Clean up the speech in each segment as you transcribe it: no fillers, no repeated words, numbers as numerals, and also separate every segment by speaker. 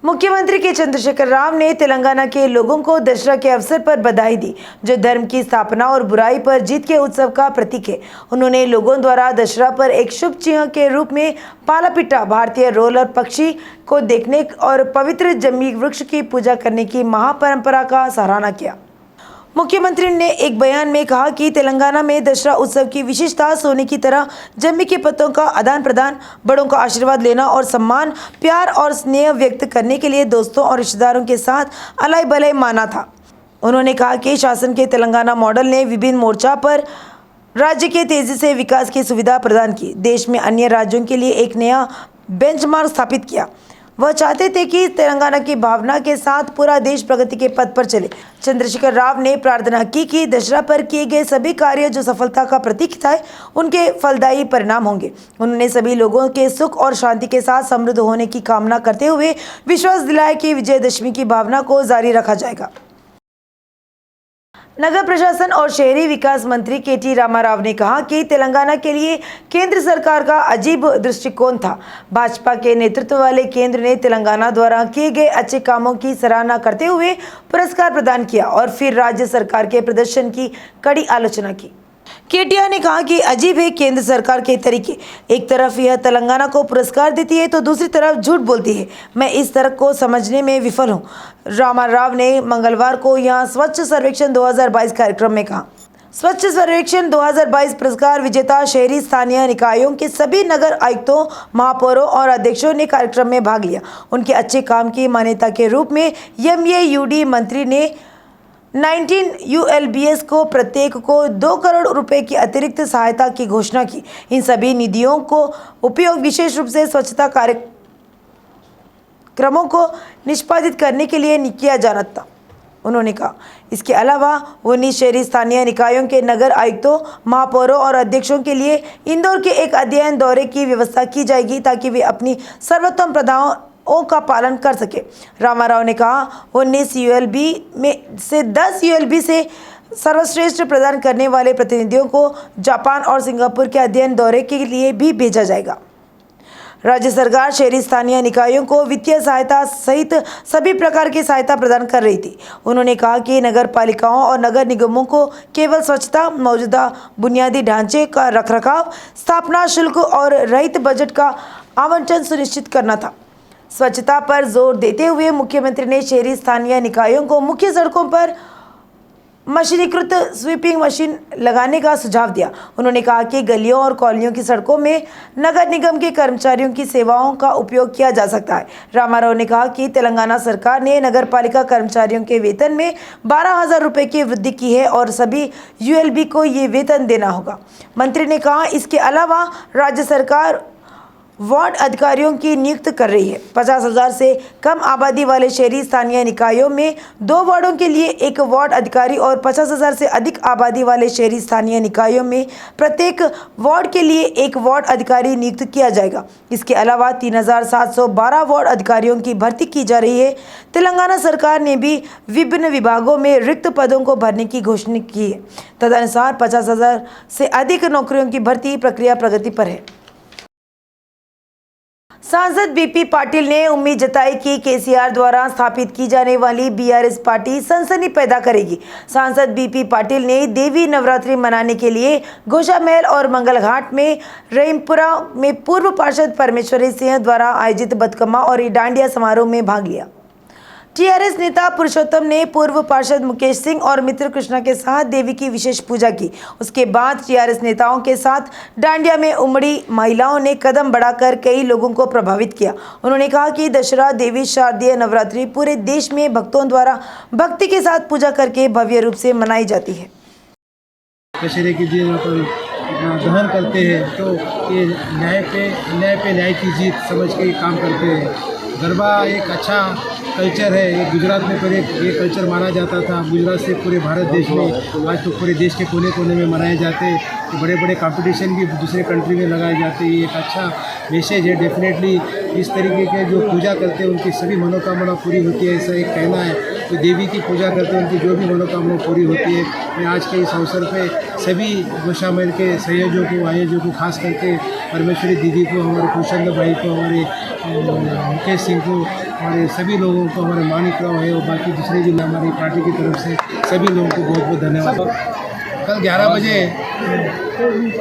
Speaker 1: मुख्यमंत्री के चंद्रशेखर राव ने तेलंगाना के लोगों को दशहरा के अवसर पर बधाई दी, जो धर्म की स्थापना और बुराई पर जीत के उत्सव का प्रतीक है। उन्होंने लोगों द्वारा दशहरा पर एक शुभ चिन्ह के रूप में पाला पिट्टा, भारतीय रोलर पक्षी को देखने और पवित्र जम्मी वृक्ष की पूजा करने की महापरंपरा का सराहना किया। मुख्यमंत्री ने एक बयान में कहा कि तेलंगाना में दशहरा उत्सव की विशेषता सोने की तरह जम्मी के पत्तों का आदान प्रदान, बड़ों का आशीर्वाद लेना और सम्मान, प्यार और स्नेह व्यक्त करने के लिए दोस्तों और रिश्तेदारों के साथ अलाई बलाई माना था। उन्होंने कहा कि शासन के तेलंगाना मॉडल ने विभिन्न मोर्चा पर राज्य के तेजी से विकास की सुविधा प्रदान की, देश में अन्य राज्यों के लिए एक नया बेंचमार्क स्थापित किया। वह चाहते थे कि तेलंगाना की भावना के साथ पूरा देश प्रगति के पथ पर चले। चंद्रशेखर राव ने प्रार्थना की कि दशहरा पर किए गए सभी कार्य जो सफलता का प्रतीक था, उनके फलदायी परिणाम होंगे। उन्होंने सभी लोगों के सुख और शांति के साथ समृद्ध होने की कामना करते हुए विश्वास दिलाया कि विजयदशमी की भावना को जारी रखा जाएगा। नगर प्रशासन और शहरी विकास मंत्री के.टी. रामाराव ने कहा कि तेलंगाना के लिए केंद्र सरकार का अजीब दृष्टिकोण था। भाजपा के नेतृत्व वाले केंद्र ने तेलंगाना द्वारा किए गए अच्छे कामों की सराहना करते हुए पुरस्कार प्रदान किया और फिर राज्य सरकार के प्रदर्शन की कड़ी आलोचना की। केटीआर ने कहा कि अजीब है केंद्र सरकार के तरीके, एक तरफ यह तेलंगाना को पुरस्कार देती है तो दूसरी तरफ झूठ बोलती है। मैं इस तर्क को समझने में विफल हूं, रामाराव ने मंगलवार को यहां स्वच्छ सर्वेक्षण 2022 कार्यक्रम में कहा। स्वच्छ सर्वेक्षण 2022 पुरस्कार विजेता शहरी स्थानीय निकायों के सभी नगर आयुक्तों, महापौरों और अध्यक्षों ने कार्यक्रम में भाग लिया। उनके अच्छे काम की मान्यता के रूप में MAUD मंत्री ने 19 ULBS को प्रत्येक को 2 करोड़ रुपए की अतिरिक्त सहायता की घोषणा की। इन सभी निधियों को उपयोग विशेष रूप से स्वच्छता कार्यक्रमों को निष्पादित करने के लिए किया जाना था, उन्होंने कहा। इसके अलावा 19 शहरी स्थानीय निकायों के नगर आयुक्तों, महापौरों और अध्यक्षों के लिए इंदौर के एक अध्ययन दौरे की व्यवस्था की जाएगी ताकि वे अपनी सर्वोत्तम प्रथाओं का पालन कर सके। रामाराव ने कहा 19 ULB में से 10 ULB से सर्वश्रेष्ठ प्रदान करने वाले प्रतिनिधियों को जापान और सिंगापुर के अध्ययन दौरे के लिए भी भेजा जाएगा। राज्य सरकार शहरी स्थानीय निकायों को वित्तीय सहायता सहित सभी प्रकार की सहायता प्रदान कर रही थी। उन्होंने कहा कि नगर पालिकाओं और नगर निगमों को केवल स्वच्छता, मौजूदा बुनियादी ढांचे का रखरखाव, स्थापना शुल्क और रहित बजट का आवंटन सुनिश्चित करना था। स्वच्छता पर जोर देते हुए मुख्यमंत्री ने शहरी स्थानीय निकायों को मुख्य सड़कों पर मशीनीकृत स्वीपिंग मशीन लगाने का सुझाव दिया। उन्होंने कहा कि गलियों और कॉलोनियों की सड़कों में नगर निगम के कर्मचारियों की सेवाओं का उपयोग किया जा सकता है। रामाराव ने कहा कि तेलंगाना सरकार ने नगर पालिका कर्मचारियों के वेतन में 12,000 रुपये की वृद्धि की है और सभी ULB को ये वेतन देना होगा। मंत्री ने कहा इसके अलावा राज्य सरकार वार्ड अधिकारियों की नियुक्त कर रही है। 50,000 से कम आबादी वाले शहरी स्थानीय निकायों में 2 वार्डों के लिए 1 वार्ड अधिकारी और 50,000 से अधिक आबादी वाले शहरी स्थानीय निकायों में प्रत्येक वार्ड के लिए 1 वार्ड अधिकारी नियुक्त किया जाएगा। इसके अलावा 3,712 वार्ड अधिकारियों की भर्ती की जा रही है। तेलंगाना सरकार ने भी विभिन्न विभागों में रिक्त पदों को भरने की घोषणा की है। तदनुसार 50,000 से अधिक नौकरियों की भर्ती प्रक्रिया प्रगति पर है। सांसद BP पाटिल ने उम्मीद जताई कि KCR द्वारा स्थापित की जाने वाली BRS पार्टी सनसनी पैदा करेगी। सांसद BP पाटिल ने देवी नवरात्रि मनाने के लिए घोषामहल और मंगलघाट में रहीमपुरा में पूर्व पार्षद परमेश्वरी सिंह द्वारा आयोजित बतकम्मा और डांडिया समारोह में भाग लिया। TRS नेता पुरुषोत्तम ने पूर्व पार्षद मुकेश सिंह और मित्र कृष्णा के साथ देवी की विशेष पूजा की। उसके बाद TRS नेताओं के साथ डांडिया में उमड़ी महिलाओं ने कदम बढ़ाकर कई लोगों को प्रभावित किया। उन्होंने कहा कि दशहरा देवी शारदीय नवरात्रि पूरे देश में भक्तों द्वारा भक्ति के साथ पूजा करके भव्य रूप से मनाई जाती है।
Speaker 2: दशहरे के दिन दहन करते हैं तो ये न्याय पे न्याय की जीत समझ के काम करते हैं। गरबा एक अच्छा कल्चर है। ये गुजरात में पहले ये कल्चर माना जाता था। गुजरात से पूरे भारत देश में आज तो पूरे देश के कोने कोने में मनाए जाते हैं। तो बड़े बड़े कंपटीशन भी दूसरे कंट्री में लगाए जाते हैं। ये एक अच्छा मैसेज है। डेफिनेटली इस तरीके के जो पूजा करते हैं उनकी सभी मनोकामना पूरी होती है, ऐसा एक कहना है। तो देवी की पूजा करते हैं उनकी जो भी मनोकामना पूरी होती है। मैं आज के इस अवसर पे सभी घोषामहल के संयोजकों आयोजकों खास करके परमेश्वरी दीदी को, हमारे कुशल भाई को, हमारे मुकेश सिंह को हमारे सभी लोगों को, हमारे मानिक राव है और बाकी दूसरे भी हमारी पार्टी की तरफ से सभी लोगों को बहुत बहुत धन्यवाद। कल 11 बजे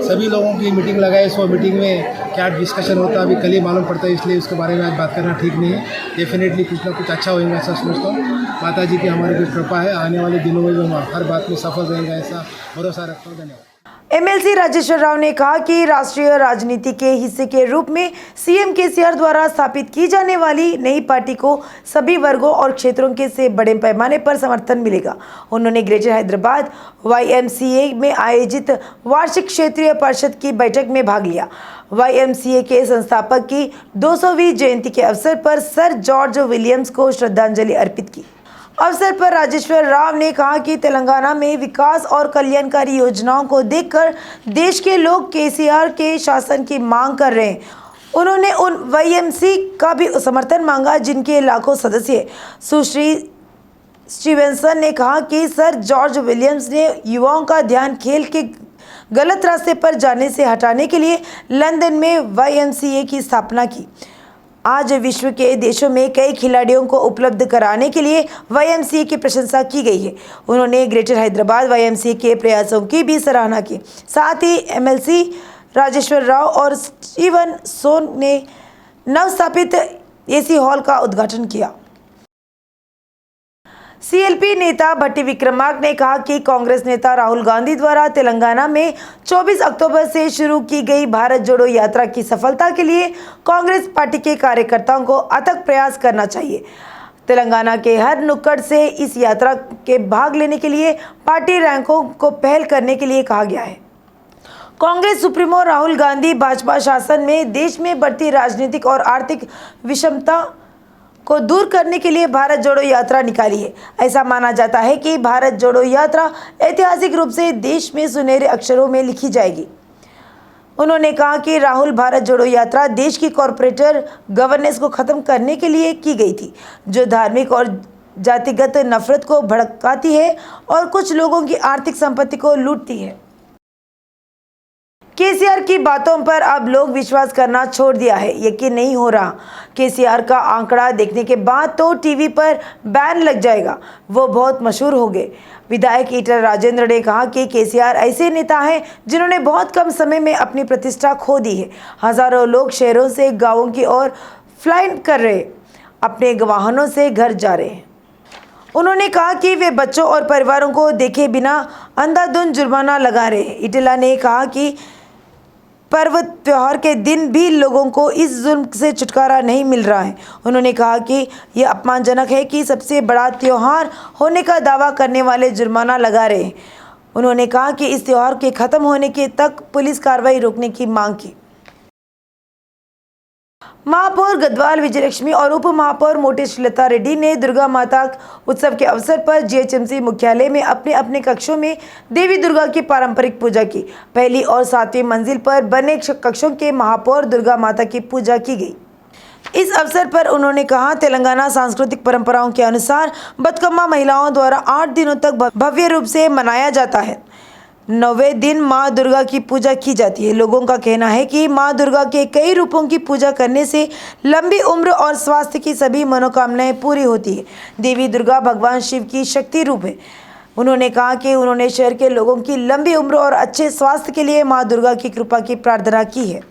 Speaker 2: सभी लोगों की मीटिंग लगाए, सो मीटिंग में क्या डिस्कशन होता है अभी कल ही मालूम पड़ता है, इसलिए उसके बारे में आज बात करना ठीक नहीं है। डेफिनेटली कुछ ना कुछ अच्छा होगा ऐसा सोचता हूँ। माता जी की हमारी जो कृपा है, आने वाले दिनों में भी हम हर बात में सफल रहेंगे ऐसा भरोसा रखता हूँ। धन्यवाद।
Speaker 1: एमएलसी राजेश्वर राव ने कहा कि राष्ट्रीय राजनीति के हिस्से के रूप में सीएम केसीआर द्वारा स्थापित की जाने वाली नई पार्टी को सभी वर्गों और क्षेत्रों के से बड़े पैमाने पर समर्थन मिलेगा। उन्होंने ग्रेटर हैदराबाद YMCA में आयोजित वार्षिक क्षेत्रीय परिषद की बैठक में भाग लिया। YMCA के संस्थापक की 200वीं जयंती के अवसर पर सर जॉर्ज विलियम्स को श्रद्धांजलि अर्पित की। अवसर पर राजेश्वर राव ने कहा कि तेलंगाना में विकास और कल्याणकारी योजनाओं को देखकर देश के लोग केसीआर के शासन की मांग कर रहे हैं। उन्होंने उन YMC का भी समर्थन मांगा जिनके लाखों सदस्य हैं। सुश्री स्टीवेंसन ने कहा कि सर जॉर्ज विलियम्स ने युवाओं का ध्यान खेल के गलत रास्ते पर जाने से हटाने के लिए लंदन में YMCA की स्थापना की। आज विश्व के देशों में कई खिलाड़ियों को उपलब्ध कराने के लिए YMCA की प्रशंसा की गई है। उन्होंने ग्रेटर हैदराबाद YMCA के प्रयासों की भी सराहना की। साथ ही MLC राजेश्वर राव और स्टीवन सोन ने नवस्थापित AC हॉल का उद्घाटन किया। CLP नेता भट्टी विक्रमार्क ने कहा कि कांग्रेस नेता राहुल गांधी द्वारा तेलंगाना में 24 अक्टूबर से शुरू की गई भारत जोड़ो यात्रा की सफलता के लिए कांग्रेस पार्टी के कार्यकर्ताओं को अथक प्रयास करना चाहिए। तेलंगाना के हर नुक्कड़ से इस यात्रा के भाग लेने के लिए पार्टी रैंकों को पहल करने के लिए कहा गया है। कांग्रेस सुप्रीमो राहुल गांधी भाजपा शासन में देश में बढ़ती राजनीतिक और आर्थिक विषमता को दूर करने के लिए भारत जोड़ो यात्रा निकाली है। ऐसा माना जाता है कि भारत जोड़ो यात्रा ऐतिहासिक रूप से देश में सुनहरे अक्षरों में लिखी जाएगी। उन्होंने कहा कि राहुल भारत जोड़ो यात्रा देश की कॉरपोरेटर गवर्नेंस को खत्म करने के लिए की गई थी, जो धार्मिक और जातिगत नफरत को भड़काती है और कुछ लोगों की आर्थिक संपत्ति को लूटती है। केसीआर की बातों पर अब लोग विश्वास करना छोड़ दिया है, यकीन नहीं हो रहा। केसीआर का आंकड़ा देखने के बाद तो टीवी पर बैन लग जाएगा, वो बहुत मशहूर हो गए। विधायक ईटल राजेंद्र ने कहा कि केसीआर ऐसे नेता हैं जिन्होंने बहुत कम समय में अपनी प्रतिष्ठा खो दी है। हजारों लोग शहरों से गाँवों की ओर फ्लाइट कर रहे, अपने वाहनों से घर जा रहे हैं। उन्होंने कहा कि वे बच्चों और परिवारों को देखे बिना अंधाधुंध जुर्माना लगा रहे हैं। इटला ने कहा कि पर्व त्योहार के दिन भी लोगों को इस जुल्म से छुटकारा नहीं मिल रहा है। उन्होंने कहा कि यह अपमानजनक है कि सबसे बड़ा त्योहार होने का दावा करने वाले जुर्माना लगा रहे हैं। उन्होंने कहा कि इस त्योहार के खत्म होने के तक पुलिस कार्रवाई रोकने की मांग की। महापौर गदवाल विजयलक्ष्मी और उप महापौर मोटे श्रीलता रेड्डी ने दुर्गा माता उत्सव के अवसर पर GHMC मुख्यालय में अपने अपने कक्षों में देवी दुर्गा की पारंपरिक पूजा की। पहली और 7वीं मंजिल पर बने कक्षों के महापौर दुर्गा माता की पूजा की गई। इस अवसर पर उन्होंने कहा, तेलंगाना सांस्कृतिक परंपराओं के अनुसार बतकम्मा महिलाओं द्वारा 8 दिनों तक भव्य रूप से मनाया जाता है। 9वें दिन माँ दुर्गा की पूजा की जाती है। लोगों का कहना है कि माँ दुर्गा के कई रूपों की पूजा करने से लंबी उम्र और स्वास्थ्य की सभी मनोकामनाएं पूरी होती है। देवी दुर्गा भगवान शिव की शक्ति रूप है। उन्होंने कहा कि उन्होंने शहर के लोगों की लंबी उम्र और अच्छे स्वास्थ्य के लिए माँ दुर्गा की कृपा की प्रार्थना की है।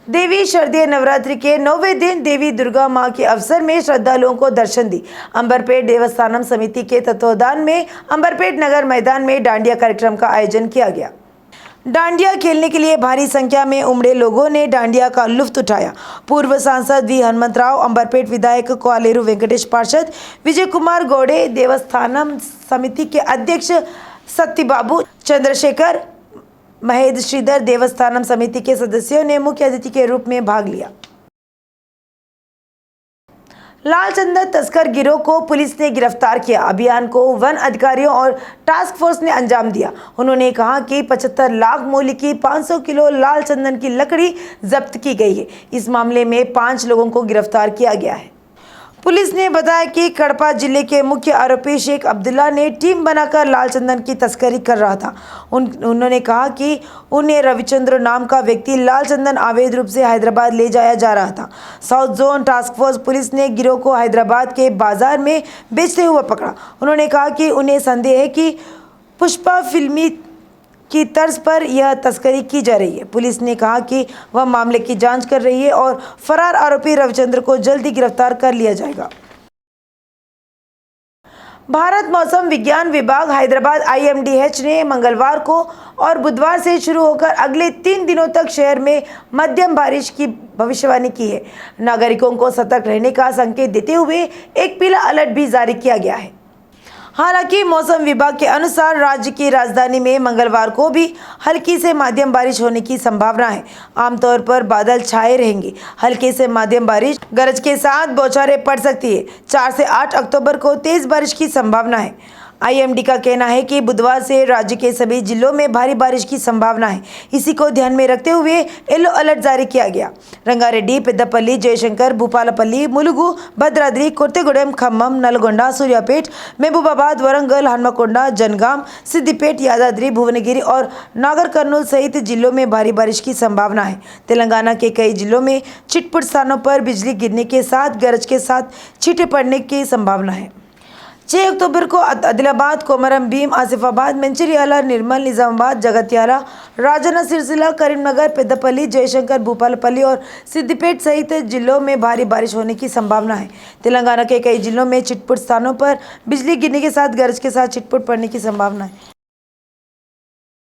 Speaker 1: देवी शारदीय नवरात्रि के 9वें दिन देवी दुर्गा मां के अवसर में श्रद्धालुओं को दर्शन दी। अंबरपेट देवस्थानम समिति के तत्वावधान में अंबरपेट नगर मैदान में डांडिया कार्यक्रम का आयोजन किया गया। डांडिया खेलने के लिए भारी संख्या में उमड़े लोगों ने डांडिया का लुत्फ उठाया। पूर्व सांसद वी हनुमंतराव, अंबरपेट विधायक क्वालेरू वेंकटेश, पार्षद विजय कुमार गौड़े, देवस्थानम समिति के अध्यक्ष सत्यबाबू चंद्रशेखर, महेद श्रीधर, देवस्थानम समिति के सदस्यों ने मुख्य अतिथि के रूप में भाग लिया। लाल चंदन तस्कर गिरोह को पुलिस ने गिरफ्तार किया। अभियान को वन अधिकारियों और टास्क फोर्स ने अंजाम दिया। उन्होंने कहा कि 75 लाख मूल्य की 500 किलो लाल चंदन की लकड़ी जब्त की गई है। इस मामले में 5 लोगों को गिरफ्तार किया गया है। पुलिस ने बताया कि कड़पा जिले के मुख्य आरोपी शेख अब्दुल्ला ने टीम बनाकर लाल चंदन की तस्करी कर रहा था। उन्होंने कहा कि उन्हें रविचंद्र नाम का व्यक्ति लाल चंदन अवैध रूप से हैदराबाद ले जाया जा रहा था। South zone task force police ने गिरोह को हैदराबाद के बाजार में बेचते हुए पकड़ा। उन्होंने कहा कि उन्हें संदेह है कि पुष्पा फिल्मी की तर्ज पर यह तस्करी की जा रही है। पुलिस ने कहा कि वह मामले की जांच कर रही है और फरार आरोपी रविचंद्र को जल्दी गिरफ्तार कर लिया जाएगा। भारत मौसम विज्ञान विभाग हैदराबाद IMDH ने मंगलवार को और बुधवार से शुरू होकर अगले 3 दिनों तक शहर में मध्यम बारिश की भविष्यवाणी की है। नागरिकों को सतर्क रहने का संकेत देते हुए एक पीला अलर्ट भी जारी किया गया है। हालांकि मौसम विभाग के अनुसार राज्य की राजधानी में मंगलवार को भी हल्की से मध्यम बारिश होने की संभावना है। आमतौर पर बादल छाए रहेंगे। हल्के से मध्यम बारिश गरज के साथ बौछारें पड़ सकती है। 4 से 8 अक्टूबर को तेज बारिश की संभावना है। IMD का कहना है कि बुधवार से राज्य के सभी जिलों में भारी बारिश की संभावना है। इसी को ध्यान में रखते हुए येलो अलर्ट जारी किया गया। रंगारेड्डी, पेद्दपल्ली, जयशंकर, भूपालपल्ली, मुलुगु, भद्राद्री, कोत्तेगुडेम, खम्मम, नलगोंडा, सूर्यापेट, महबूबाबाद, वरंगल, हनुमकोंडा, जनगाम, सिद्दिपेट, यादाद्री, भुवनगिरी और नागर कर्नूल सहित जिलों में भारी बारिश की संभावना है। तेलंगाना के कई जिलों में छिटपुट स्थानों पर बिजली गिरने के साथ गरज के साथ छींटे पड़ने की संभावना है। 6 अक्टूबर को आदिलाबाद, कोमरम भीम, आसिफाबाद, मंचिर्याला, निर्मल, निजामाबाद, जगत्याला, राजन्न सिरसिला, करीमनगर, पेद्दपल्ली, जयशंकर, भूपालपल्ली और सिद्दिपेट सहित जिलों में भारी बारिश होने की संभावना है। तेलंगाना के कई जिलों में छिटपुट स्थानों पर बिजली गिरने के साथ गरज के साथ छिटपुट पड़ने की संभावना है।